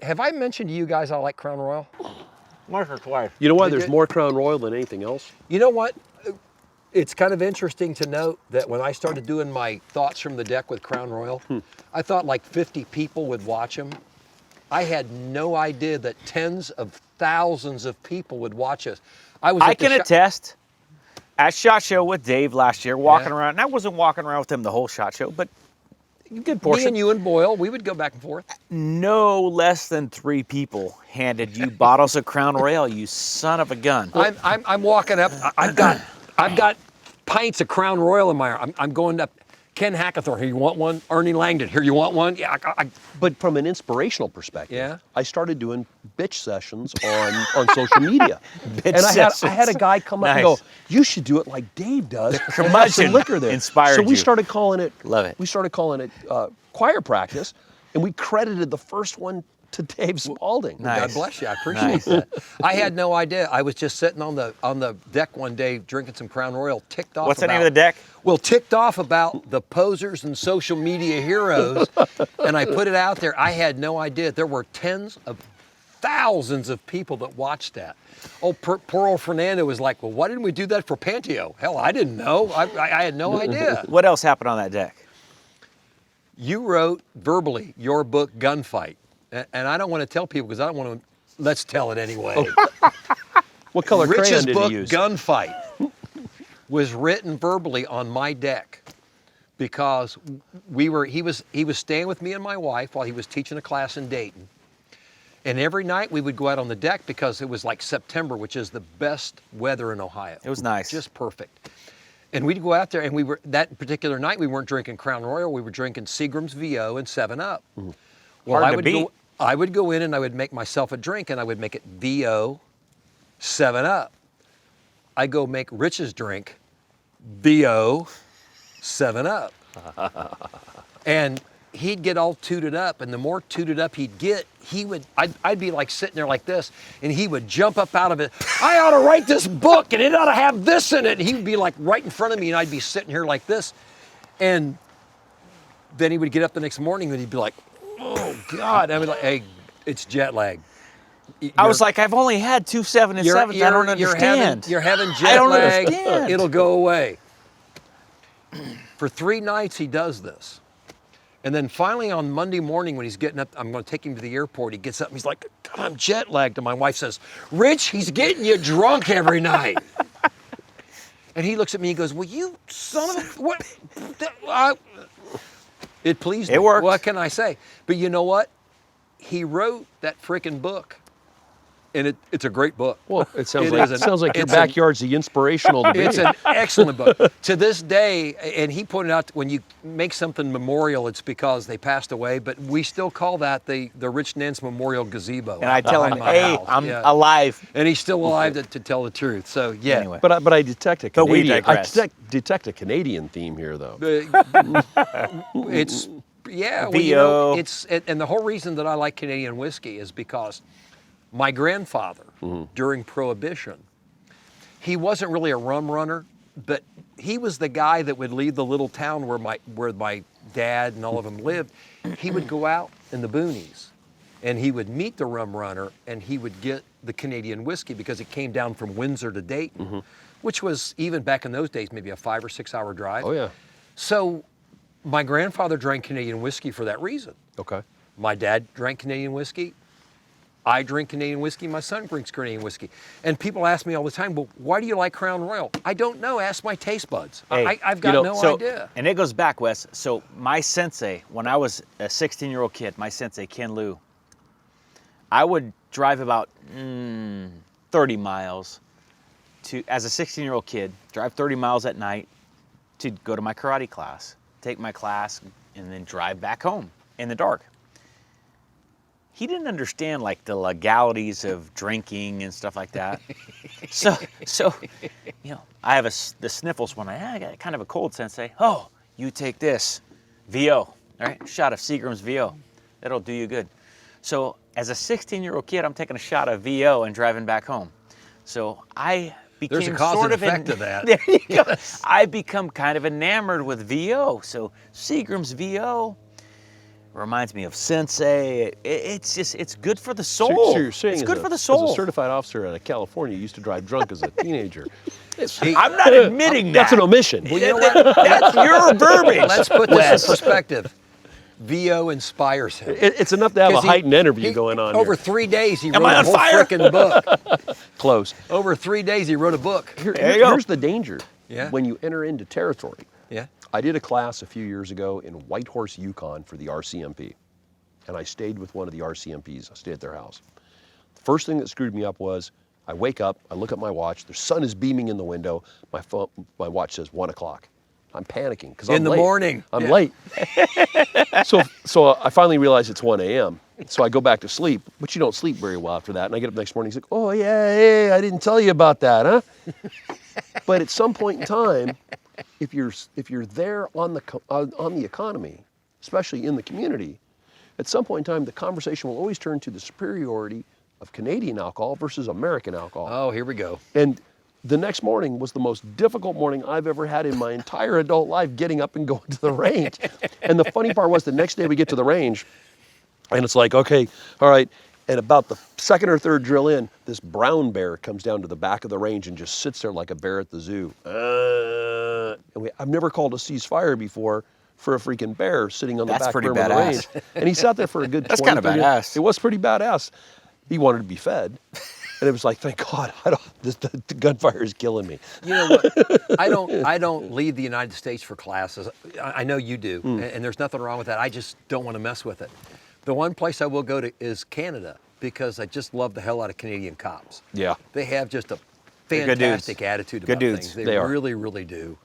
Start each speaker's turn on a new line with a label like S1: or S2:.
S1: Have I mentioned to you guys I like Crown Royal?
S2: Once or twice.
S3: You know why? There's more Crown Royal than anything else.
S1: You know what? It's kind of interesting to note that when I started doing my thoughts from the deck with Crown Royal, I thought like 50 people would watch them. I had no idea that tens of thousands of people would watch us.
S2: I can attest. At SHOT Show with Dave last year, walking around, and I wasn't walking around with him the whole SHOT Show, but a good portion.
S1: Me and you and Boyle, we would go back and forth.
S2: No less than 3 people handed you bottles of Crown Royal, you son of a gun.
S1: I'm walking up. I've got pints of Crown Royal in my arm. I'm going up. Ken Hackathorn, here you want one? Ernie Langdon, here you want one? Yeah.
S3: But from an inspirational perspective,
S1: Yeah.
S3: I started doing bitch sessions on social media.
S2: Bitch
S3: and I
S2: sessions.
S3: had a guy come up and go, you should do it like Dave does. And have some liquor there.
S2: Inspired
S3: so we
S2: you.
S3: started calling it,
S2: Love it.
S3: We started calling it choir practice, and we credited the first one to Dave Spaulding.
S2: Nice.
S1: God bless you. I appreciate that. I had no idea. I was just sitting on the deck one day drinking some Crown Royal, ticked off.
S2: What's the name of the deck?
S1: Well, ticked off about the posers and social media heroes, and I put it out there. I had no idea. There were tens of thousands of people that watched that. Oh, poor old Fernando was like, well, why didn't we do that for Panteao? Hell, I didn't know. I had no idea.
S2: What else happened on that deck?
S1: You wrote verbally your book, Gunfight. And I don't want to tell people because I don't want to, let's tell it anyway.
S3: What color crayon
S1: Rich's
S3: did
S1: book,
S3: he use?
S1: Gunfight, was written verbally on my deck because he was staying with me and my wife while he was teaching a class in Dayton. And every night we would go out on the deck because it was like September, which is the best weather in Ohio.
S2: It was nice.
S1: Just perfect. And we'd go out there and that particular night we weren't drinking Crown Royal, we were drinking Seagram's VO and 7-Up.
S3: Mm-hmm.
S1: Well,
S2: Hard to beat.
S1: I would go in and I would make myself a drink and I would make it VO 7-Up. I go make Rich's drink VO 7-Up. And he'd get all tooted up, and the more tooted up he'd get, I'd be like sitting there like this, and he would jump up out of it. I ought to write this book and it ought to have this in it. And he would be like right in front of me and I'd be sitting here like this. And then he would get up the next morning and he'd be like, oh God. I was like, hey, it's jet lag.
S2: I was like, I've only had 2 7 and 7s. I don't understand.
S1: You're having
S2: I
S1: jet
S2: don't
S1: lag.
S2: understand.
S1: It'll go away. For 3 nights he does this. And then finally on Monday morning when he's getting up, I'm going to take him to the airport. He gets up and he's like, God, I'm jet lagged. And my wife says, Rich, he's getting you drunk every night. And he looks at me and goes, well, you son of a, what? It pleased me.
S2: It worked.
S1: What can I say? But you know what? He wrote that freaking book. And it's a great book.
S3: Well, it sounds
S1: It
S3: like your
S1: it's
S3: backyard's the inspirational to
S1: It's
S3: be.
S1: an excellent book. To this day, and he pointed out when you make something memorial, it's because they passed away, but we still call that the Rich Nance Memorial Gazebo.
S2: And I tell him,
S1: behind my
S2: hey,
S1: house.
S2: I'm
S1: Yeah.
S2: alive.
S1: And he's still alive to tell the truth. So, yeah.
S2: Anyway.
S3: But I detect a
S2: But we
S3: Canadian.
S2: digress.
S3: Detect a Canadian theme here, though.
S1: It's, yeah, well,
S2: VO.
S1: you know, and the whole reason that I like Canadian whiskey is because my grandfather, during Prohibition, he wasn't really a rum runner, but he was the guy that would leave the little town where my dad and all of them lived. He would go out in the boonies, and he would meet the rum runner, and he would get the Canadian whiskey because it came down from Windsor to Dayton, which was, even back in those days, maybe a 5 or 6 hour drive.
S3: Oh, yeah.
S1: So my grandfather drank Canadian whiskey for that reason.
S3: Okay.
S1: My dad drank Canadian whiskey. I drink Canadian whiskey. My son drinks Canadian whiskey. And people ask me all the time, well, why do you like Crown Royal? I don't know. Ask my taste buds.
S2: Hey,
S1: I've got no idea.
S2: And it goes back, Wes. So my sensei, when I was a 16-year-old kid, my sensei, Ken Liu, I would drive about 30 miles as a 16-year-old kid, drive 30 miles at night to go to my karate class, take my class, and then drive back home in the dark. He didn't understand like the legalities of drinking and stuff like that. so you know, I have the sniffles when I got kind of a cold, sensei. Oh, you take this, VO, all right? Shot of Seagram's VO. That'll do you good. So as a 16-year-old kid, I'm taking a shot of VO and driving back home. So I became
S1: There's a cause
S2: sort
S1: and
S2: of
S1: effect to that.
S2: There you go.
S1: Yes.
S2: I become kind of enamored with VO. So Seagram's VO. reminds me of Sensei. It's good for the soul.
S3: So you're saying
S2: it's
S3: as
S2: good
S3: a,
S2: for the soul.
S3: As a certified officer out of California, you used to drive drunk as a teenager.
S2: I'm not admitting
S3: That's
S2: that.
S3: an omission.
S1: Well, you know what?
S2: That's your verbiage.
S1: Let's put this
S2: Wes.
S1: in perspective. VO inspires him.
S3: It's enough to have a
S1: 'Cause
S3: heightened interview going on
S1: Over
S3: here.
S1: 3 days, he
S2: Am
S1: wrote
S2: I
S1: a
S2: on
S1: whole
S2: fire?
S1: freaking book.
S3: Close.
S1: Over 3 days, he wrote a book.
S2: There you go.
S3: Here's the danger.
S1: Yeah.
S3: When you enter into territory.
S1: Yeah.
S3: I did a class a few years ago in Whitehorse, Yukon for the RCMP. And I stayed with one of the RCMPs. I stayed at their house. The first thing that screwed me up was I wake up, I look at my watch, the sun is beaming in the window, my watch says 1 o'clock. I'm panicking because I'm
S1: In the
S3: late.
S1: morning.
S3: I'm
S1: Yeah.
S3: late. So I finally realize it's 1 a.m. So I go back to sleep, but you don't sleep very well after that. And I get up next morning, he's like, oh yeah, I didn't tell you about that, huh? But at some point in time, if you're there on the economy, especially in the community, at some point in time, the conversation will always turn to the superiority of Canadian alcohol versus American alcohol.
S1: Oh, here we go.
S3: And the next morning was the most difficult morning I've ever had in my entire adult life, getting up and going to the range. And the funny part was the next day we get to the range, and it's like, okay, all right. And about the second or third drill in, this brown bear comes down to the back of the range and just sits there like a bear at the zoo. And I've never called a ceasefire before for a freaking bear sitting on the
S2: That's
S3: back
S2: pretty
S3: rim of the
S2: badass.
S3: range. And he sat there for a good
S2: That's
S3: 20,
S2: kinda
S3: 30
S2: badass.
S3: It was pretty badass. He wanted to be fed. And it was like, thank God, the gunfire is killing me.
S1: You know what? I don't leave the United States for classes. I know you do, and there's nothing wrong with that. I just don't want to mess with it. The one place I will go to is Canada because I just love the hell out of Canadian cops.
S3: Yeah.
S1: They have just a
S2: They're good dudes.
S1: fantastic attitude
S2: Good
S1: about
S2: dudes.
S1: things. They
S3: They are.
S1: really, really do.